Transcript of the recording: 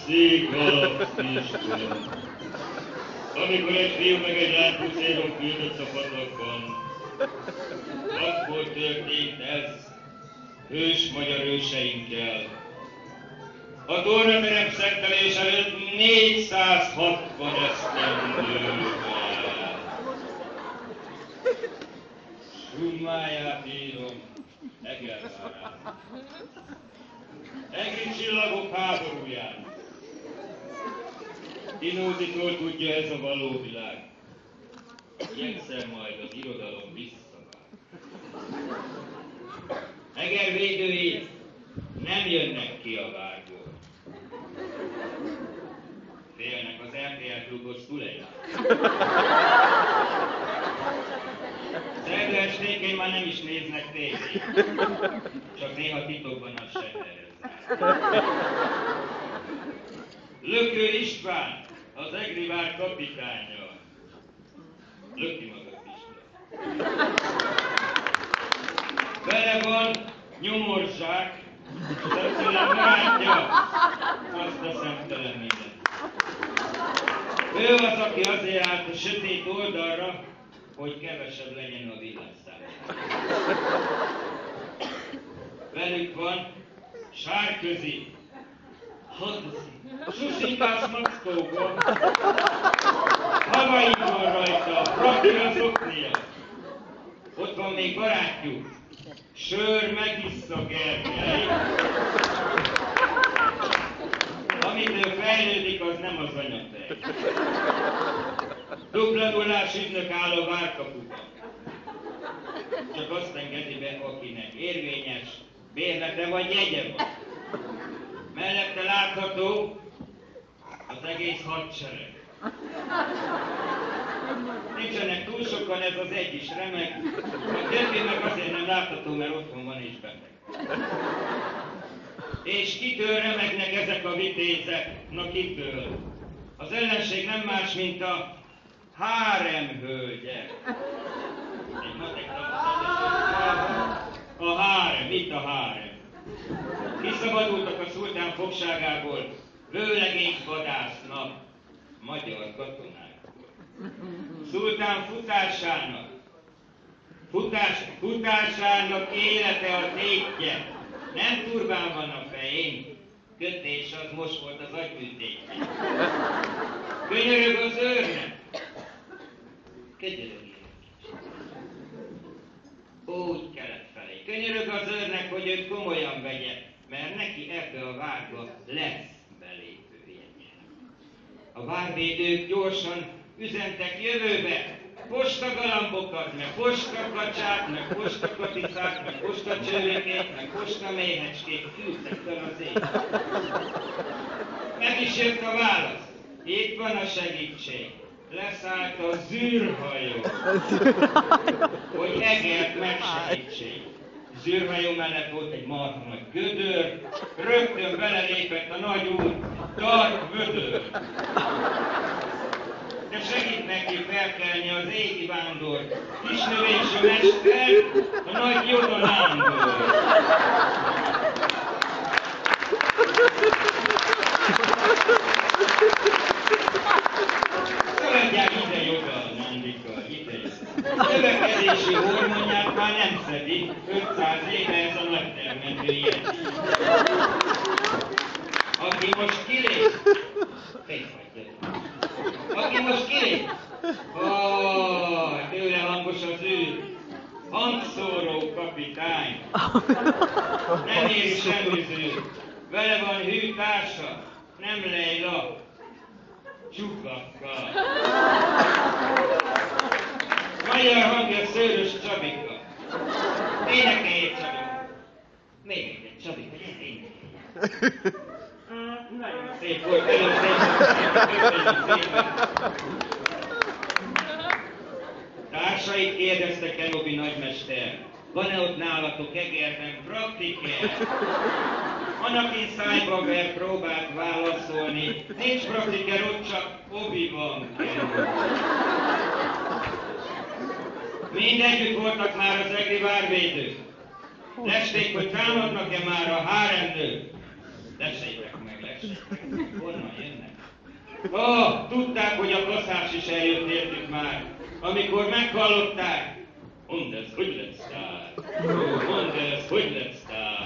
Szép Galaxisban. Amikor egy fiú meg egy lány puszéron küldött a patakban, akkor történt ez hős magyar őseinkkel. A tornaterem szentelés előtt 460 esztendővel. Summáját írom, Egervárán. Egri csillagok háborúján. Dinózitól tudja ez a való világ. Egyszer majd az irodalom visszavár. Eger védői nem jönnek ki a várból. Félnek az RTL klubos tulaját. Szerda estékén már nem is néznek tévét. Csak néha titokban a sehereznek. Lökő István, az Egri vár kapitánya. Löki magad István. Vele van nyomorzsák, szemtelen barátja, azt a szemtelen minden. Ő az, aki azért állt a sötét oldalra, hogy kevesebb legyen a villanszám. Velük van Sárközi, Susikás Mackóban, Havai van rajta, Rakira szoknia. Ott van még barátjuk, Sör megissza Gergely. Amitől fejlődik, az nem az anyafej. Dupla nullás ügynök áll a várkapuban. Csak azt engedi be, akinek érvényes bérlete vagy jegye van. Mellette látható az egész hadsereg. Nincsenek túl sokan, ez az egy is remek. A többi meg azért nem látható, mert otthon van és beteg. És kitől remegnek ezek a vitézek? Na kitől? Az ellenség nem más, mint a háremhölgyek. Egy matek a hárem, itt a hárem. Kiszabadultak a szultán fogságából, vőlegényt vadásznak magyar katonákból. Szultán futásának élete a tétje. Nem turbán van a fején, kötés az most volt az agyműtétje. Könyörög az őrnek. Könyörög úgy kelet felé. Könyörög az őrnek, hogy őt komolyan vegye, mert neki ebbe a várba lesz belépőjegye. A várvédők gyorsan üzentek jövőbe, postagalambokat, meg postakacsát, meg postakaticát, meg postacsőrökét, meg postaméhecskét küldtek fel az ég. Meg is jött a válasz. Itt van a segítség. Leszállt a zűrhajó, hogy Egert megsegítsék. Zűrhajó mellett volt egy marha nagy gödör, rögtön belelépett a nagy úr, Darth Vödör. De segít neki felkelni az égi vándor, kisnövésű mester, a nagy Yoda Nándor. Szaladják ide Yoda Nándika, ide. Növekedési hormonját már nem szedi, 500 éve ez a nagy termető ilyen. Aki most kilép, aki most kilép, tőle hangos az ő, hangszóró kapitány. Nem éri semmiző, vele van hű társa, nem Leila, Csukakka. Magyar hangja Szőrös Csabika. Énekeljék Csabika. Még egy Csabika, gyere énekelj. Nagyon szép volt, nagyon szépen. Társait kérdezte Kenobi nagymester, van-e ott nálatok Egerben praktiker? Anakin szájba ver próbált válaszolni, nincs praktiker, ott csak Obi-Wan Kenobi. Mindegyütt voltak már az egri várvédők. Lesték, hogy támadnak-e már a háremnők. Lessétek meg, lessétek. Tudták, hogy a kaszás is eljött értük már. Amikor meghallották, mondd ez, hogy lett sztár? Mondd ez, hogy lett sztár?